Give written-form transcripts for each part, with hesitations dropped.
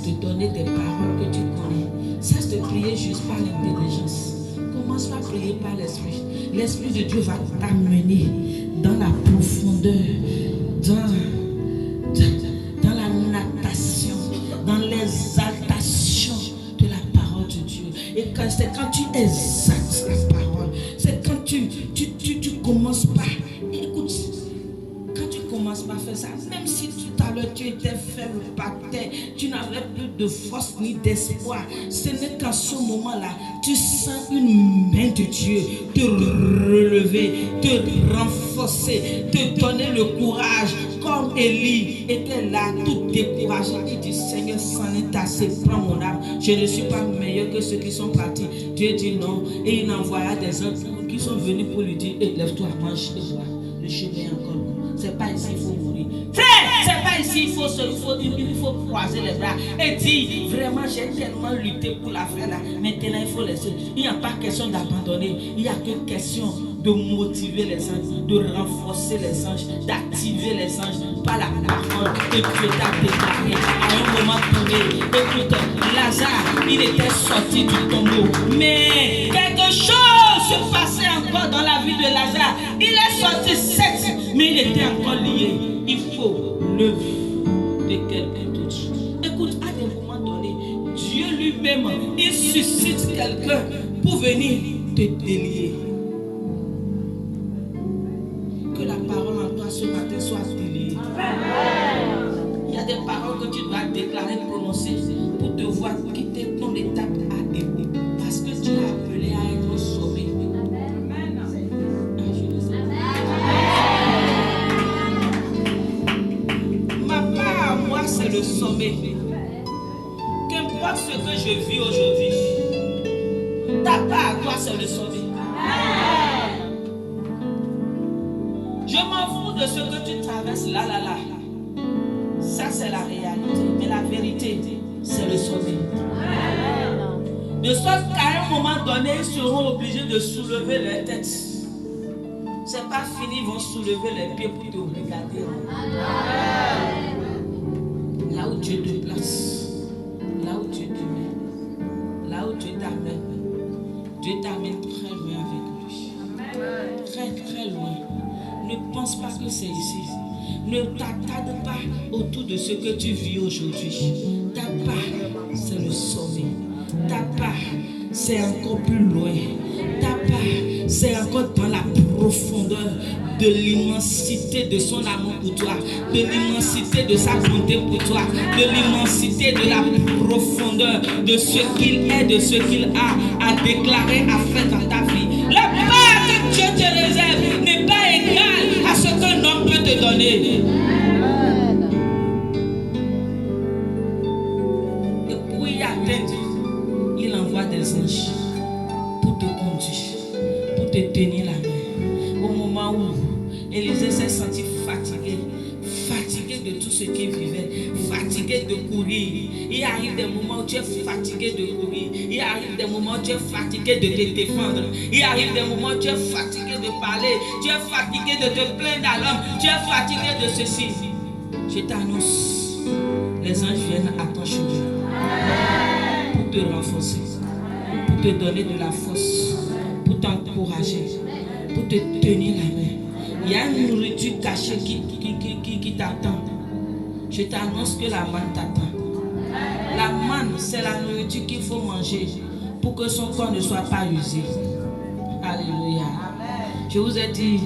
te donner des paroles que tu connais. Cesse de prier juste par l'intelligence. Commence par prier par l'Esprit. L'Esprit de Dieu va t'amener dans la profondeur, dans la natation, dans l'exaltation de la parole de Dieu. Et c'est quand tu exaltes la parole, c'est quand tu commences par... Écoute, quand tu commences par faire ça, même si tout à l'heure tu étais faible par terre, tu n'avais plus de force ni d'espoir, ce n'est qu'en ce moment-là, tu sens une main de Dieu te relever, te renforcer, te donner le courage, comme Élie était là, tout découragé. Il dit, Seigneur, c'en est assez, prends mon âme. Je ne suis pas meilleur que ceux qui sont partis. Dieu dit non, et il envoya des hommes qui sont venus pour lui dire, lève-toi, mange et bois. Le chemin est encore long. C'est pas ici, il faut mourir. Frère, c'est pas ici, il faut croiser les bras et dire, vraiment, j'ai tellement lutté pour la faire là. Maintenant, il faut laisser. Il n'y a pas question d'abandonner. Il n'y a que question de motiver les anges, de renforcer les anges, d'activer les anges par la parole que Dieu t'a déclaré à un moment donné. Écoute, Lazare, il était sorti du tombeau, mais quelque chose se passait encore dans la vie de Lazare. Il est sorti certes, mais il était encore lié. Il faut l'œuvre de quelqu'un d'autre. Écoute, à des moments donnés, Dieu lui-même, il suscite quelqu'un pour venir te délier. Que la parole en toi ce matin soit déliée. Il y a des paroles que tu dois déclarer, prononcer pour te voir quitter ton étape à étape. Parce que Dieu a appelé à être sauvé. Ma part à moi, c'est le sommet. Qu'importe ce que je vis aujourd'hui, ta part à toi, c'est le sommet. Je m'en fous de ce que tu traverses là. Ça, c'est la réalité. Mais la vérité, c'est le sommet. De sorte qu'à un moment donné, ils seront obligés de soulever leur tête. C'est pas fini, ils vont soulever les pieds pour te regarder. Là où Dieu te place, là où Dieu te met, là où Dieu t'amène, Dieu t'amène très loin avec lui. Très, très loin. Ne pense pas que c'est ici. Ne t'attarde pas autour de ce que tu vis aujourd'hui. Ta part, c'est le sommet. Ta part, c'est encore plus loin. Ta part, c'est encore dans la profondeur de l'immensité de son amour pour toi, de l'immensité de sa bonté pour toi, de l'immensité de la profondeur de ce qu'il est, de ce qu'il a à déclarer, à faire dans ta vie. La part que Dieu te réserve n'est pas égale à ce qu'un homme peut te donner. Et pour y atteindre, il envoie des anges pour te conduire, pour te tenir la main. Au moment où Élisée s'est senti fatigué de tout ce qu'il vivait, fatigué de courir. Il arrive des moments où tu es fatigué de courir. Il arrive des moments où tu es fatigué de te défendre. Il arrive des moments où tu es fatigué de parler. Tu es fatigué de te plaindre à l'homme. Tu es fatigué de ceci. Je t'annonce, les anges viennent à ton chemin pour te renforcer, pour te donner de la force, pour t'encourager, pour te tenir la main. Il y a une nourriture cachée qui t'attend. Je t'annonce que la manne t'attend. La manne, c'est la nourriture qu'il faut manger pour que son corps ne soit pas usé. Alléluia. Je vous ai dit,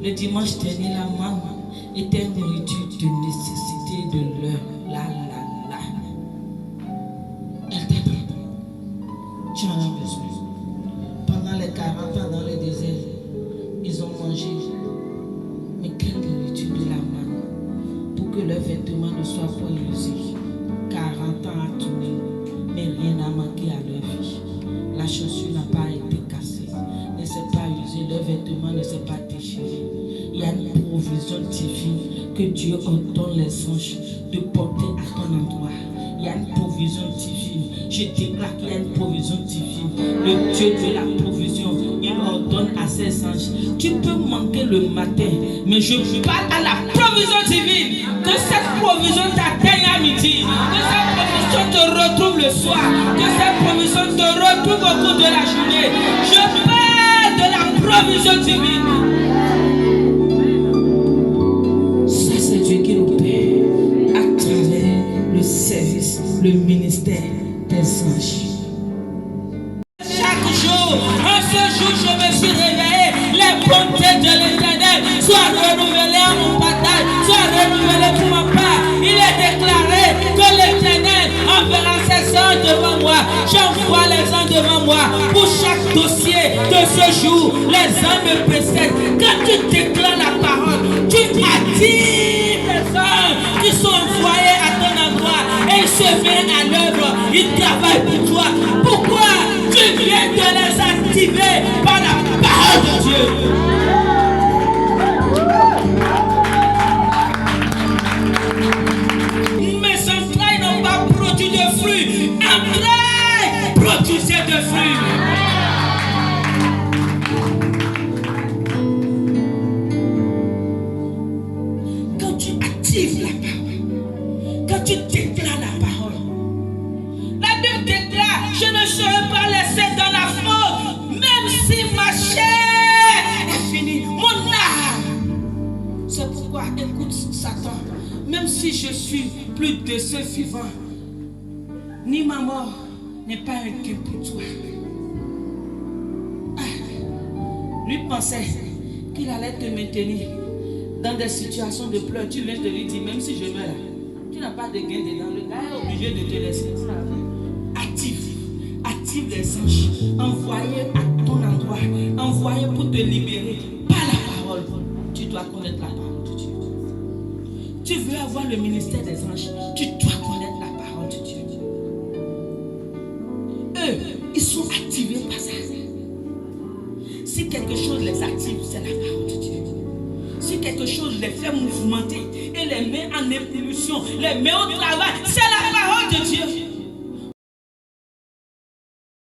le dimanche dernier, la manne était une nourriture de nécessité de l'heure. Elle t'attend. Tu en as besoin. Pendant les 40 ans dans le désert, ils ont mangé. Mais quelle nourriture de la manne pour que leurs vêtements ne soient pas usés. 40 ans à tourner, mais rien n'a manqué à leur vie. La chaussure n'a pas été cassée, ne s'est pas usée, leurs vêtements ne s'est pas déchiré. Il y a une provision divine que Dieu ordonne les anges de porter à ton endroit. Il y a une provision divine. Je déclare qu'il y a une provision divine. Le Dieu de la provision, il ordonne à ses anges. Tu peux manquer le matin, mais je parle à la provision divine. Que cette provision t'atteigne à midi. Que cette provision le soir. Que cette provision te retrouve au cours de la journée. Je parle de la provision divine. Ça, c'est Dieu qui opère à travers le service, le ministère des anges. Chaque jour, en ce jour, je me suis réveillé. Les bontés de l'Éternel soient renouvelées à mon bataille, soient renouvelées pour ma part. Il est déclaré que l'Éternel enverra ses anges devant moi. J'envoie les anges devant moi. Pour chaque dossier de ce jour, les anges me précèdent. Quand tu déclares la parole, tu attires les anges qui sont envoyés à ton endroit et ils se viennent à l'œuvre. Ils travaillent pour toi. Pourquoi? Tu viens de les activer par la parole de Dieu. Mes entrailles n'ont pas produit de fruits. Entrailles produisaient de fruits. Quand tu actives la parole, quand tu déclares la parole, la Bible déclare: je ne serai pas laissé dans la faute, même si ma chair est finie, mon âme. C'est pourquoi, écoute Satan, même si je suis plus de ce vivant, ni ma mort n'est pas un gain pour toi. Lui pensait qu'il allait te maintenir dans des situations de pleurs. Tu viens de lui dire, même si je meurs là, tu n'as pas de gain dedans. Le gars est obligé de te laisser. Active les anges, envoyés à ton endroit, envoyés pour te libérer par la parole. Tu dois connaître la parole de Dieu. Tu veux avoir le ministère des anges, tu dois connaître la parole de Dieu. Eux, ils sont activés par ça. Si quelque chose les active, c'est la parole de Dieu. Si quelque chose les fait mouvementer et les met en ébullition, les met au travail, c'est la parole de Dieu.